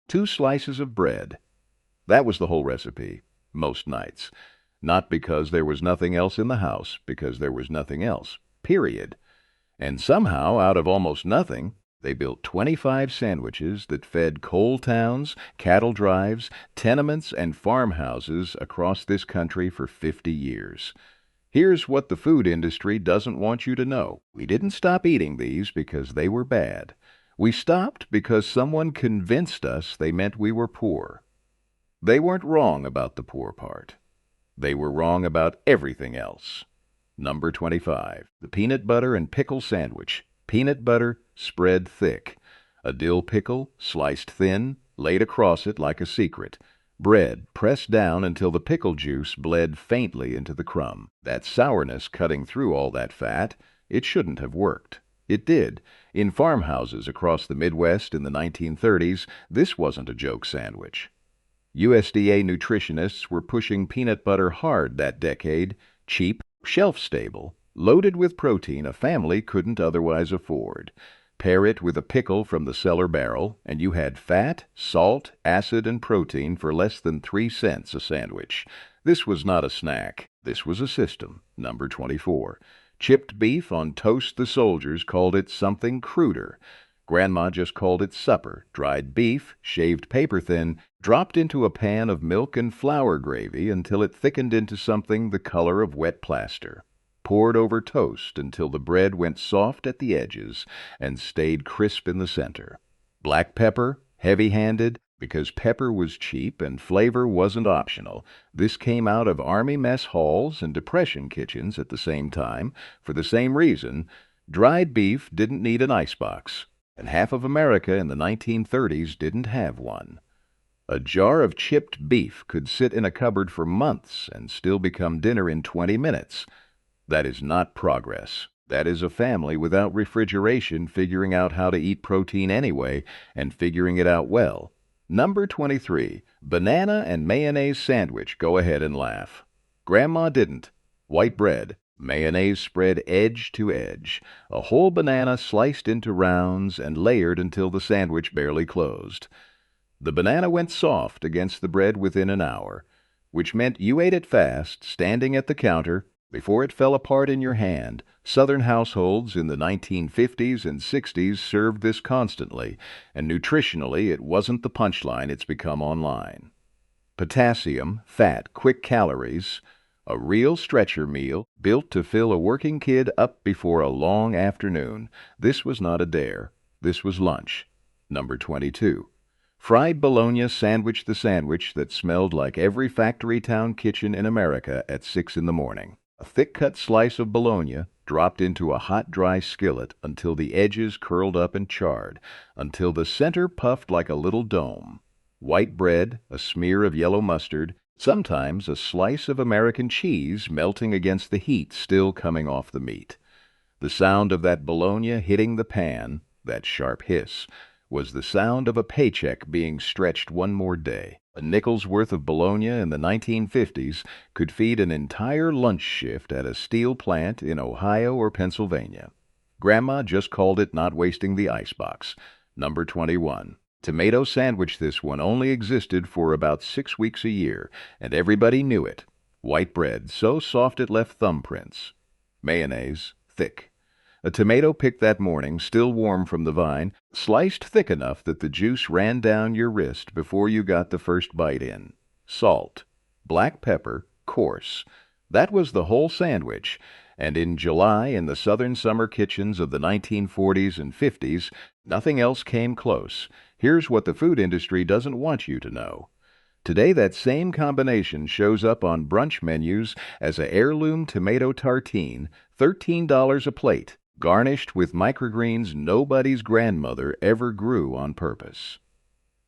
2 slices of bread. That was the whole recipe, most nights. Not because there was nothing else in the house, because there was nothing else, period. And somehow, out of almost nothing, they built 25 sandwiches that fed coal towns, cattle drives, tenements, and farmhouses across this country for 50 years. Here's what the food industry doesn't want you to know. We didn't stop eating these because they were bad. We stopped because someone convinced us they meant we were poor. They weren't wrong about the poor part. They were wrong about everything else. Number 25, the peanut butter and pickle sandwich. Peanut butter spread thick. A dill pickle, sliced thin, laid across it like a secret. Bread pressed down until the pickle juice bled faintly into the crumb. That sourness cutting through all that fat, it shouldn't have worked. It did. In farmhouses across the Midwest in the 1930s, this wasn't a joke sandwich. USDA nutritionists were pushing peanut butter hard that decade, cheap, shelf-stable, loaded with protein a family couldn't otherwise afford. Pair it with a pickle from the cellar barrel, and you had fat, salt, acid, and protein for less than 3 cents a sandwich. This was not a snack. This was a system. Number 24. Chipped beef on toast. The soldiers called it something cruder. Grandma just called it supper. Dried beef, shaved paper-thin, dropped into a pan of milk and flour gravy until it thickened into something the color of wet plaster. Poured over toast until the bread went soft at the edges and stayed crisp in the center. Black pepper, heavy-handed, because pepper was cheap and flavor wasn't optional. This came out of Army mess halls and depression kitchens at the same time. For the same reason, dried beef didn't need an icebox, and half of America in the 1930s didn't have one. A jar of chipped beef could sit in a cupboard for months and still become dinner in 20 minutes. That is not progress. That is a family without refrigeration figuring out how to eat protein anyway and figuring it out well. Number 23, banana and mayonnaise sandwich. Go ahead and laugh. Grandma didn't. White bread, mayonnaise spread edge to edge, a whole banana sliced into rounds and layered until the sandwich barely closed. The banana went soft against the bread within an hour, which meant you ate it fast, standing at the counter, before it fell apart in your hand. Southern households in the 1950s and 60s served this constantly, and nutritionally it wasn't the punchline it's become online. Potassium, fat, quick calories, a real stretcher meal built to fill a working kid up before a long afternoon. This was not a dare. This was lunch. Number 22. Fried bologna sandwich. The sandwich that smelled like every factory town kitchen in America at 6 in the morning. A thick-cut slice of bologna dropped into a hot, dry skillet until the edges curled up and charred, until the center puffed like a little dome. White bread, a smear of yellow mustard, sometimes a slice of American cheese melting against the heat still coming off the meat. The sound of that bologna hitting the pan, that sharp hiss, was the sound of a paycheck being stretched one more day. A nickel's worth of bologna in the 1950s could feed an entire lunch shift at a steel plant in Ohio or Pennsylvania. Grandma just called it not wasting the icebox. Number 21. Tomato sandwich. This one only existed for about 6 weeks a year, and everybody knew it. White bread, so soft it left thumbprints. Mayonnaise, thick. A tomato picked that morning, still warm from the vine, sliced thick enough that the juice ran down your wrist before you got the first bite in. Salt. Black pepper, coarse. That was the whole sandwich, and in July in the southern summer kitchens of the 1940s and 50s, nothing else came close. Here's what the food industry doesn't want you to know. Today that same combination shows up on brunch menus as a heirloom tomato tartine, $13 a plate, garnished with microgreens nobody's grandmother ever grew on purpose.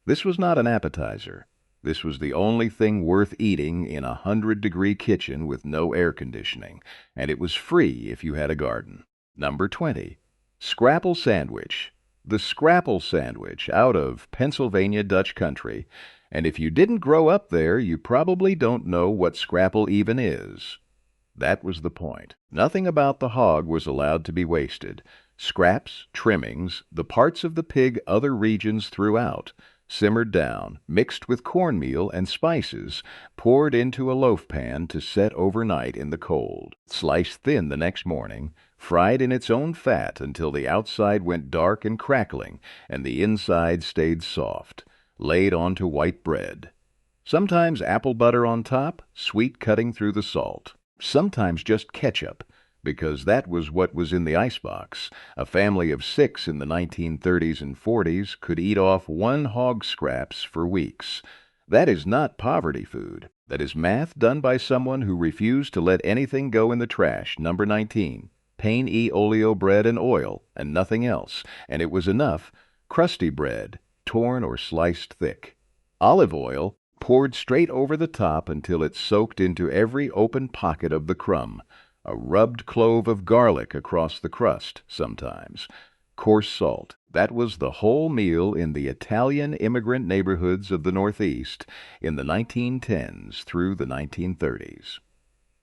This was not an appetizer. This was the only thing worth eating in a 100-degree kitchen with no air conditioning, and it was free if you had a garden. Number 20. Scrapple sandwich. The scrapple sandwich out of Pennsylvania Dutch country, and if you didn't grow up there, you probably don't know what scrapple even is. That was the point. Nothing about the hog was allowed to be wasted. Scraps, trimmings, the parts of the pig other regions threw out. simmered down, mixed with cornmeal and spices, poured into a loaf pan to set overnight in the cold, sliced thin the next morning, fried in its own fat until the outside went dark and crackling and the inside stayed soft, laid onto white bread. Sometimes apple butter on top, sweet cutting through the salt. Sometimes just ketchup, because that was what was in the icebox. A family of 6 in the 1930s and 40s could eat off one hog scraps for weeks. That is not poverty food. That is math done by someone who refused to let anything go in the trash. Number 19. Pain e oleo bread and oil, and nothing else, and it was enough. Crusty bread, torn or sliced thick. Olive oil, poured straight over the top until it soaked into every open pocket of the crumb. A rubbed clove of garlic across the crust, sometimes. Coarse salt. That was the whole meal in the Italian immigrant neighborhoods of the Northeast in the 1910s through the 1930s.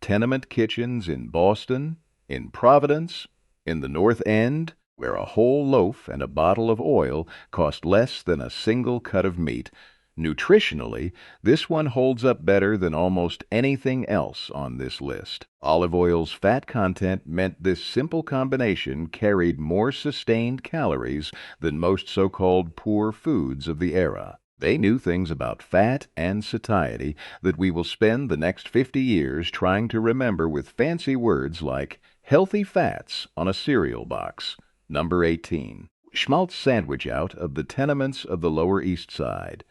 Tenement kitchens in Boston, in Providence, in the North End, where a whole loaf and a bottle of oil cost less than a single cut of meat. Nutritionally, this one holds up better than almost anything else on this list. Olive oil's fat content meant this simple combination carried more sustained calories than most so-called poor foods of the era. They knew things about fat and satiety that we will spend the next 50 years trying to remember with fancy words like healthy fats on a cereal box. Number 18. Schmaltz sandwich out of the tenements of the Lower East Side,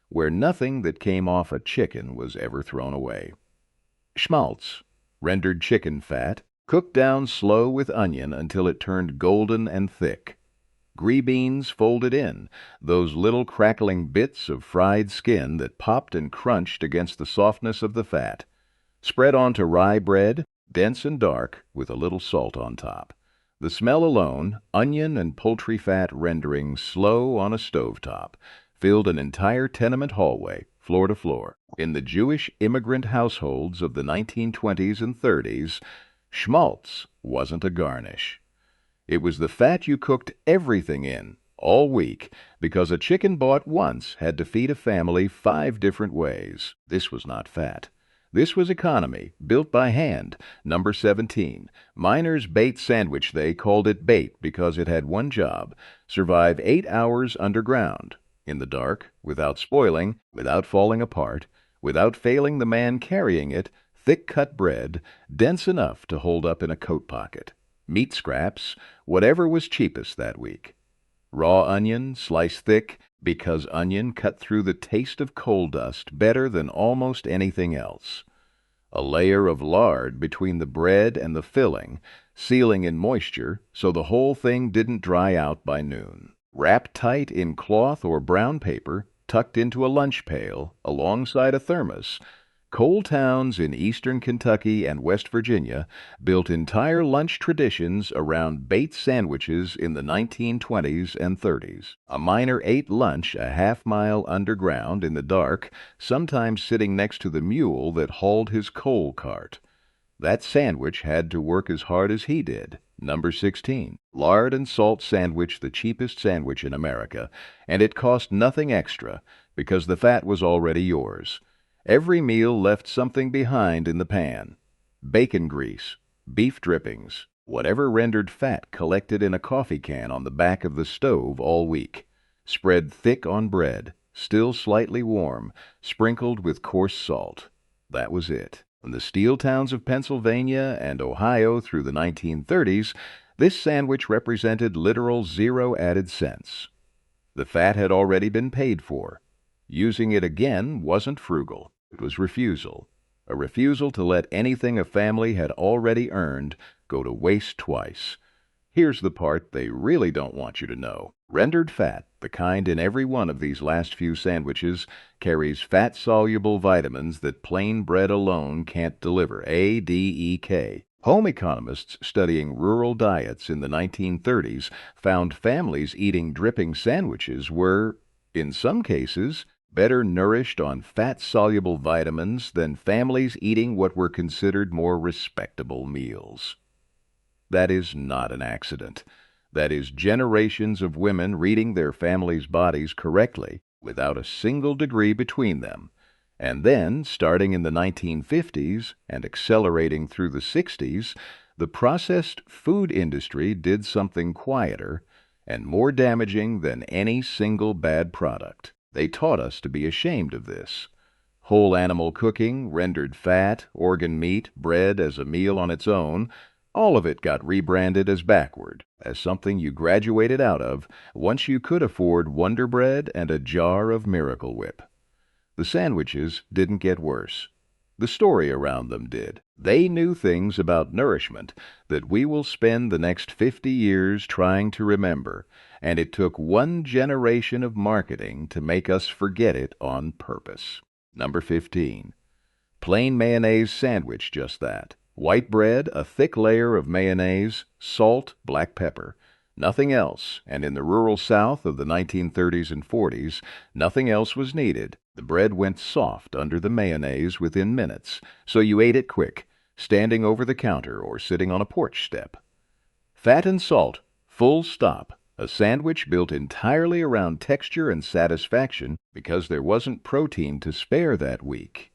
where nothing that came off a chicken was ever thrown away. Schmaltz, rendered chicken fat, cooked down slow with onion until it turned golden and thick. Green beans folded in, those little crackling bits of fried skin that popped and crunched against the softness of the fat. Spread onto rye bread, dense and dark, with a little salt on top. The smell alone, onion and poultry fat rendering slow on a stovetop, filled an entire tenement hallway, floor to floor. In the Jewish immigrant households of the 1920s and 30s, schmaltz wasn't a garnish. It was the fat you cooked everything in, all week, because a chicken bought once had to feed a family 5 different ways. This was not fat. This was economy, built by hand. Number 17. Miner's bait sandwich. They called it bait because it had one job: survive 8 hours underground, in the dark, without spoiling, without falling apart, without failing the man carrying it. Thick-cut bread, dense enough to hold up in a coat pocket. Meat scraps, whatever was cheapest that week. Raw onion, sliced thick, because onion cut through the taste of coal dust better than almost anything else. A layer of lard between the bread and the filling, sealing in moisture so the whole thing didn't dry out by noon. Wrapped tight in cloth or brown paper, tucked into a lunch pail, alongside a thermos. Coal towns in eastern Kentucky and West Virginia built entire lunch traditions around bait sandwiches in the 1920s and 30s. A miner ate lunch a half-mile underground in the dark, sometimes sitting next to the mule that hauled his coal cart. That sandwich had to work as hard as he did. Number 16. Lard and salt sandwich, the cheapest sandwich in America, and it cost nothing extra because the fat was already yours. Every meal left something behind in the pan. Bacon grease, beef drippings, whatever rendered fat collected in a coffee can on the back of the stove all week. Spread thick on bread, still slightly warm, sprinkled with coarse salt. That was it. In the steel towns of Pennsylvania and Ohio through the 1930s, this sandwich represented literal 0 added cents. The fat had already been paid for. Using it again wasn't frugal. It was refusal. A refusal to let anything a family had already earned go to waste twice. Here's the part they really don't want you to know. Rendered fat, the kind in every one of these last few sandwiches, carries fat-soluble vitamins that plain bread alone can't deliver. A, D, E, K. Home economists studying rural diets in the 1930s found families eating dripping sandwiches were, in some cases, better nourished on fat-soluble vitamins than families eating what were considered more respectable meals. That is not an accident. That is generations of women reading their families' bodies correctly without a single degree between them. And then, starting in the 1950s and accelerating through the 60s, the processed food industry did something quieter and more damaging than any single bad product. They taught us to be ashamed of this. Whole animal cooking, rendered fat, organ meat, bread as a meal on its own, all of it got rebranded as backward, as something you graduated out of once you could afford Wonder Bread and a jar of Miracle Whip. The sandwiches didn't get worse. The story around them did. They knew things about nourishment that we will spend the next 50 years trying to remember, and it took one generation of marketing to make us forget it on purpose. Number 15. Plain mayonnaise sandwich, just that. White bread, a thick layer of mayonnaise, salt, black pepper. Nothing else, and in the rural South of the 1930s and 40s, nothing else was needed. The bread went soft under the mayonnaise within minutes, so you ate it quick, standing over the counter or sitting on a porch step. Fat and salt, full stop. A sandwich built entirely around texture and satisfaction because there wasn't protein to spare that week.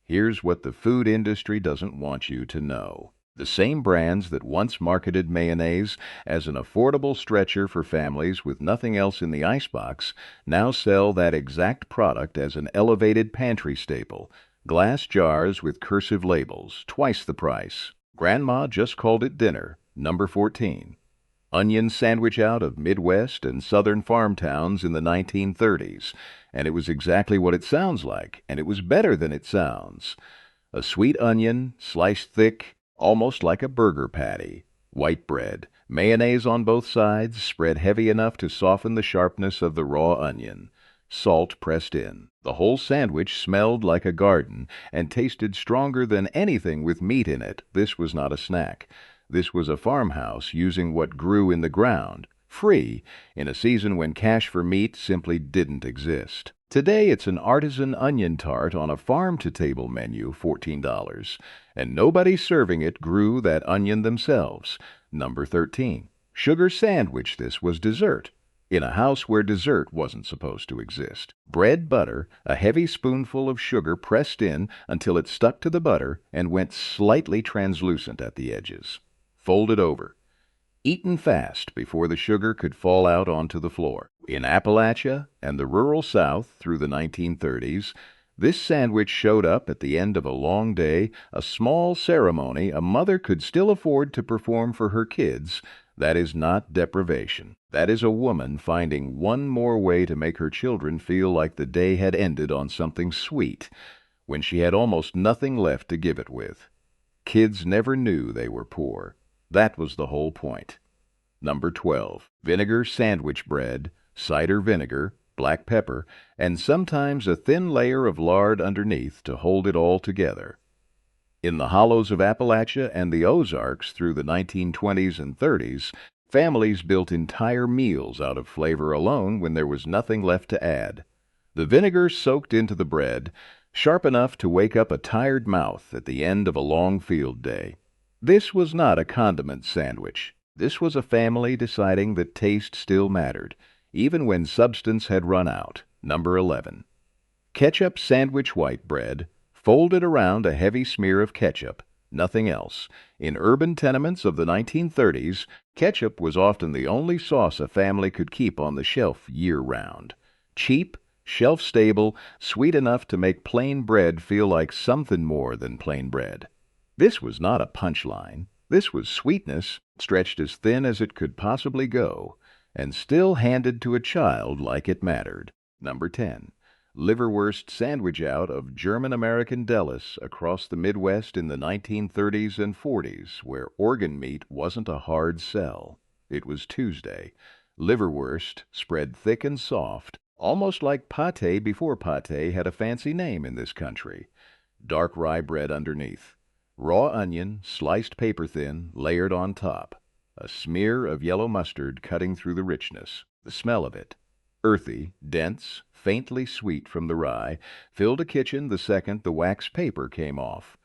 Here's what the food industry doesn't want you to know. The same brands that once marketed mayonnaise as an affordable stretcher for families with nothing else in the icebox now sell that exact product as an elevated pantry staple. Glass jars with cursive labels, twice the price. Grandma just called it dinner. Number 14. Onion sandwich out of Midwest and Southern farm towns in the 1930s, and it was exactly what it sounds like, and it was better than it sounds. A sweet onion, sliced thick, almost like a burger patty. White bread, mayonnaise on both sides, spread heavy enough to soften the sharpness of the raw onion. Salt pressed in. The whole sandwich smelled like a garden and tasted stronger than anything with meat in it. This was not a snack. This was a farmhouse using what grew in the ground, free, in a season when cash for meat simply didn't exist. Today it's an artisan onion tart on a farm-to-table menu, $14, and nobody serving it grew that onion themselves. Number 13. Sugar sandwich. This was dessert, in a house where dessert wasn't supposed to exist. Bread butter, a heavy spoonful of sugar pressed in until it stuck to the butter and went slightly translucent at the edges. Folded over. Eaten fast before the sugar could fall out onto the floor. In Appalachia and the rural South through the 1930s, this sandwich showed up at the end of a long day, a small ceremony a mother could still afford to perform for her kids. That is not deprivation. That is a woman finding one more way to make her children feel like the day had ended on something sweet, when she had almost nothing left to give it with. Kids never knew they were poor. That was the whole point. Number 12. Vinegar sandwich bread, cider vinegar, black pepper, and sometimes a thin layer of lard underneath to hold it all together. In the hollows of Appalachia and the Ozarks through the 1920s and 30s, families built entire meals out of flavor alone when there was nothing left to add. The vinegar soaked into the bread, sharp enough to wake up a tired mouth at the end of a long field day. This was not a condiment sandwich. This was a family deciding that taste still mattered, even when substance had run out. Number 11. Ketchup sandwich white bread, folded around a heavy smear of ketchup, nothing else. In urban tenements of the 1930s, ketchup was often the only sauce a family could keep on the shelf year-round. Cheap, shelf-stable, sweet enough to make plain bread feel like something more than plain bread. This was not a punchline. This was sweetness, stretched as thin as it could possibly go, and still handed to a child like it mattered. Number 10. Liverwurst sandwich out of German-American delis across the Midwest in the 1930s and 40s, where organ meat wasn't a hard sell. It was Tuesday. Liverwurst, spread thick and soft, almost like pâté before pâté had a fancy name in this country. Dark rye bread underneath. Raw onion, sliced paper-thin, layered on top. A smear of yellow mustard cutting through the richness. The smell of it. Earthy, dense, faintly sweet from the rye, filled a kitchen the second the wax paper came off.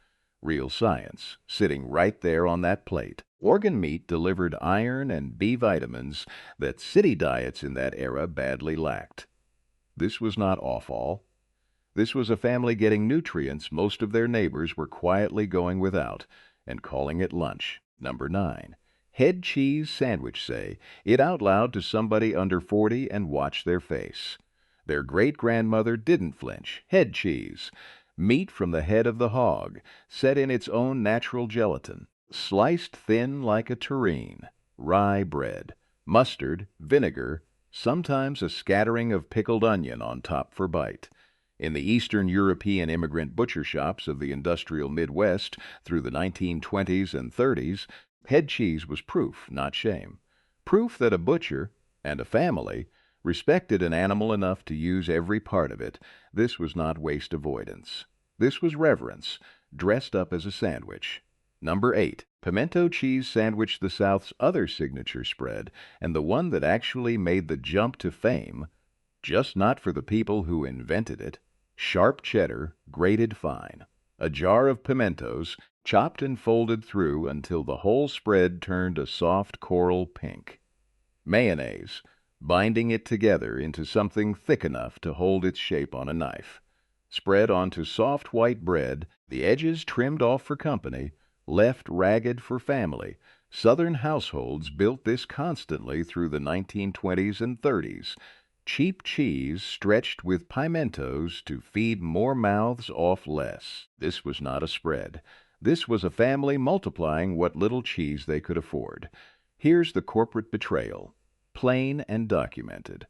Real science, sitting right there on that plate. Organ meat delivered iron and B vitamins that city diets in that era badly lacked. This was not offal. This was a family getting nutrients most of their neighbors were quietly going without and calling it lunch. Number 9. Head cheese sandwich say it out loud to somebody under 40 and watch their face. Their great-grandmother didn't flinch. Head cheese. Meat from the head of the hog, set in its own natural gelatin, sliced thin like a tureen. Rye bread. Mustard, vinegar, sometimes a scattering of pickled onion on top for bite. In the Eastern European immigrant butcher shops of the industrial Midwest through the 1920s and 30s, head cheese was proof, not shame. Proof that a butcher, and a family, respected an animal enough to use every part of it. This was not waste avoidance. This was reverence, dressed up as a sandwich. Number 8. Pimento cheese sandwich, the South's other signature spread, and the one that actually made the jump to fame, just not for the people who invented it. Sharp cheddar, grated fine. A jar of pimentos, chopped and folded through until the whole spread turned a soft coral pink. Mayonnaise, binding it together into something thick enough to hold its shape on a knife. Spread onto soft white bread, the edges trimmed off for company, left ragged for family. Southern households built this constantly through the 1920s and 30s. Cheap cheese stretched with pimentos to feed more mouths off less. This was not a spread. This was a family multiplying what little cheese they could afford. Here's the corporate betrayal, plain and documented.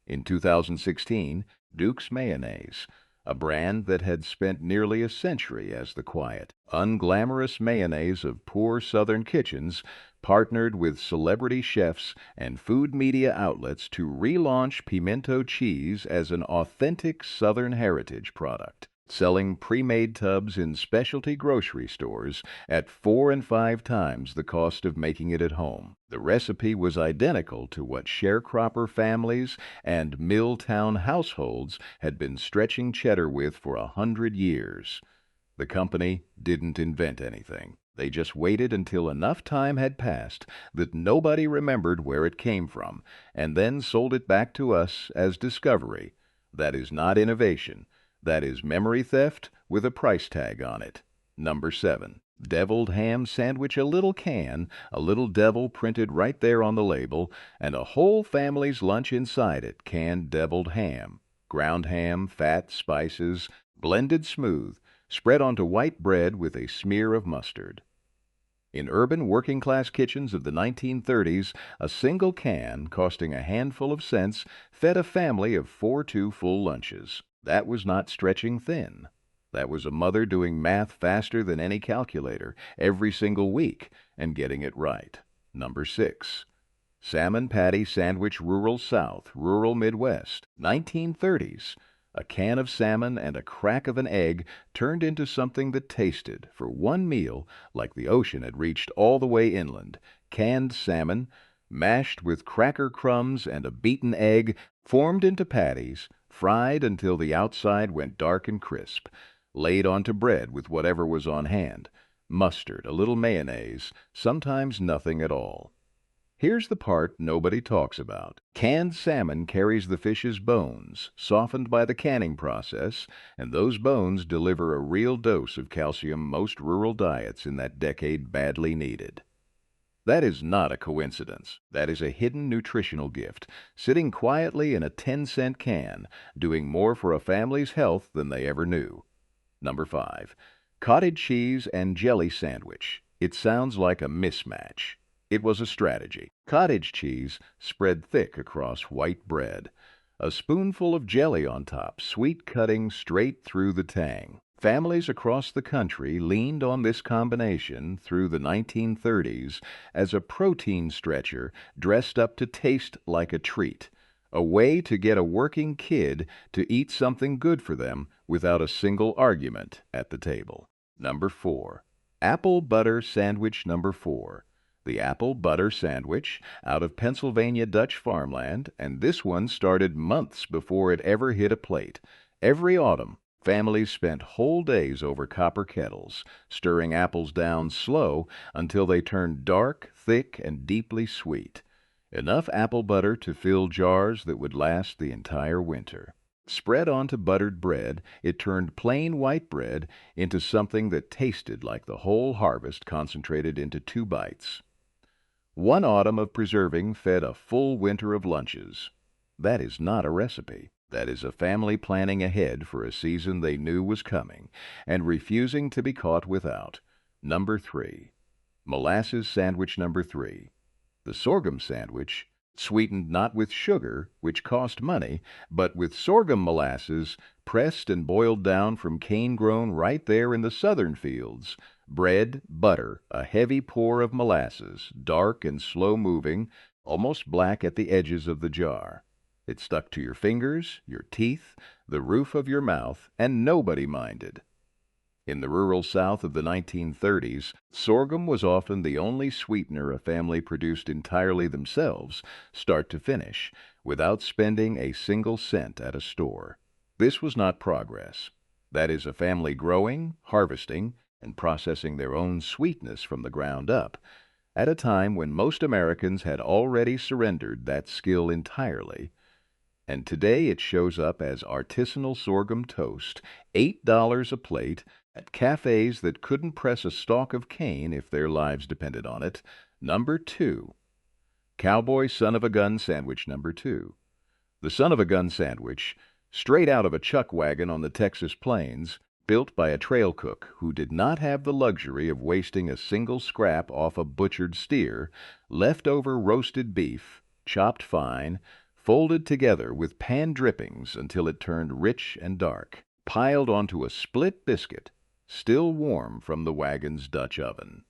In 2016, Duke's Mayonnaise, a brand that had spent nearly a century as the quiet, unglamorous mayonnaise of poor Southern kitchens, partnered with celebrity chefs and food media outlets to relaunch pimento cheese as an authentic Southern heritage product, selling pre-made tubs in specialty grocery stores at 4 and 5 times the cost of making it at home. The recipe was identical to what sharecropper families and mill-town households had been stretching cheddar with for 100 years. The company didn't invent anything. They just waited until enough time had passed that nobody remembered where it came from, and then sold it back to us as discovery. That is not innovation. That is memory theft with a price tag on it. Number 7. Deviled ham sandwich, a little can, a little devil printed right there on the label, and a whole family's lunch inside it. Canned deviled ham. Ground ham, fat, spices, blended smooth, spread onto white bread with a smear of mustard. In urban working-class kitchens of the 1930s, a single can, costing a handful of cents, fed a family of 4 full lunches. That was not stretching thin. That was a mother doing math faster than any calculator every single week and getting it right. Number 6. Salmon patty sandwich, rural South, rural Midwest, 1930s. A can of salmon and a crack of an egg turned into something that tasted, for one meal, like the ocean had reached all the way inland. Canned salmon, mashed with cracker crumbs and a beaten egg, formed into patties, fried until the outside went dark and crisp, laid onto bread with whatever was on hand. Mustard, a little mayonnaise, sometimes nothing at all. Here's the part nobody talks about. Canned salmon carries the fish's bones, softened by the canning process, and those bones deliver a real dose of calcium most rural diets in that decade badly needed. That is not a coincidence. That is a hidden nutritional gift, sitting quietly in a 10-cent can, doing more for a family's health than they ever knew. Number 5. Cottage cheese and jelly sandwich. It sounds like a mismatch. It was a strategy. Cottage cheese spread thick across white bread. A spoonful of jelly on top, sweet cutting straight through the tang. Families across the country leaned on this combination through the 1930s as a protein stretcher dressed up to taste like a treat, a way to get a working kid to eat something good for them without a single argument at the table. Number 4. Apple butter sandwich number 4. The apple butter sandwich out of Pennsylvania Dutch farmland, and this one started months before it ever hit a plate. Every autumn, families spent whole days over copper kettles, stirring apples down slow until they turned dark, thick, and deeply sweet. Enough apple butter to fill jars that would last the entire winter. Spread onto buttered bread, it turned plain white bread into something that tasted like the whole harvest concentrated into 2 bites. One autumn of preserving fed a full winter of lunches. That is not a recipe. That is a family planning ahead for a season they knew was coming and refusing to be caught without. Number 3. Molasses sandwich number 3. The sorghum sandwich, sweetened not with sugar, which cost money, but with sorghum molasses, pressed and boiled down from cane grown right there in the southern fields. Bread, butter, a heavy pour of molasses, dark and slow-moving, almost black at the edges of the jar. It stuck to your fingers, your teeth, the roof of your mouth, and nobody minded. In the rural South of the 1930s, sorghum was often the only sweetener a family produced entirely themselves, start to finish, without spending a single cent at a store. This was not progress. That is a family growing, harvesting, and processing their own sweetness from the ground up, at a time when most Americans had already surrendered that skill entirely. And today it shows up as artisanal sorghum toast, $8 a plate, at cafes that couldn't press a stalk of cane if their lives depended on it. Number 2. Cowboy son of a gun sandwich number 2. The son of a gun sandwich, straight out of a chuck wagon on the Texas plains, built by a trail cook who did not have the luxury of wasting a single scrap off a butchered steer, leftover roasted beef, chopped fine, folded together with pan drippings until it turned rich and dark, piled onto a split biscuit, still warm from the wagon's Dutch oven.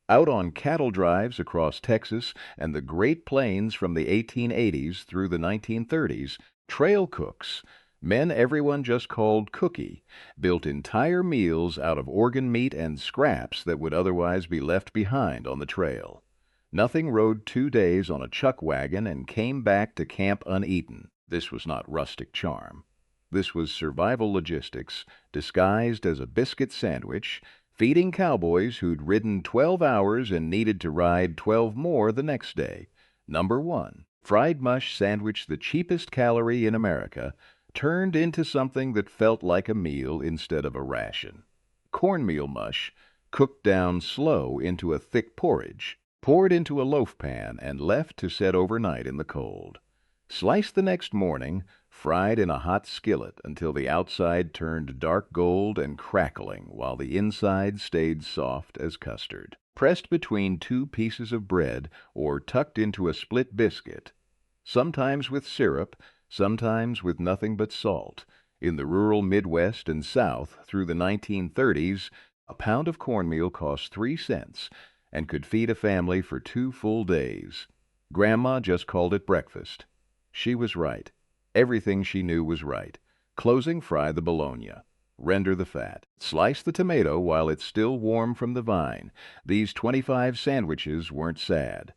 Out on cattle drives across Texas and the Great Plains from the 1880s through the 1930s, trail cooks, men everyone just called cookie, built entire meals out of organ meat and scraps that would otherwise be left behind on the trail. Nothing rode 2 days on a chuck wagon and came back to camp uneaten. This was not rustic charm. This was survival logistics, disguised as a biscuit sandwich, feeding cowboys who'd ridden 12 hours and needed to ride 12 more the next day. Number 1. Fried mush sandwich, the cheapest calorie in America, turned into something that felt like a meal instead of a ration. Cornmeal mush, cooked down slow into a thick porridge, poured into a loaf pan and left to set overnight in the cold. Sliced the next morning, fried in a hot skillet until the outside turned dark gold and crackling while the inside stayed soft as custard. Pressed between 2 pieces of bread or tucked into a split biscuit, sometimes with syrup, sometimes with nothing but salt. In the rural Midwest and South through the 1930s, a pound of cornmeal cost 3 cents and could feed a family for 2 full days. Grandma just called it breakfast. She was right. Everything she knew was right. Closing, fry the bologna. Render the fat. Slice the tomato while it's still warm from the vine. These 25 sandwiches weren't sad.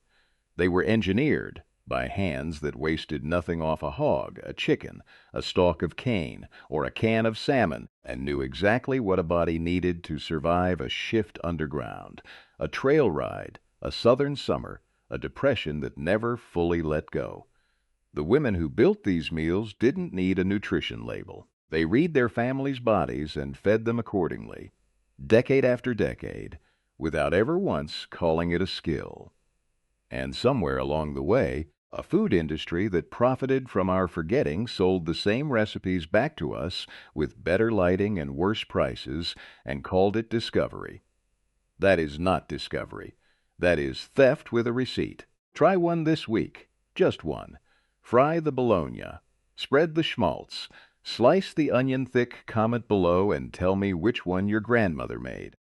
They were engineered by hands that wasted nothing off a hog, a chicken, a stalk of cane, or a can of salmon, and knew exactly what a body needed to survive a shift underground, a trail ride, a southern summer, a depression that never fully let go. The women who built these meals didn't need a nutrition label. They read their families' bodies and fed them accordingly, decade after decade, without ever once calling it a skill. And somewhere along the way, a food industry that profited from our forgetting sold the same recipes back to us with better lighting and worse prices and called it discovery. That is not discovery. That is theft with a receipt. Try one this week. Just one. Fry the bologna. Spread the schmaltz. Slice the onion thick, comment below and tell me which one your grandmother made.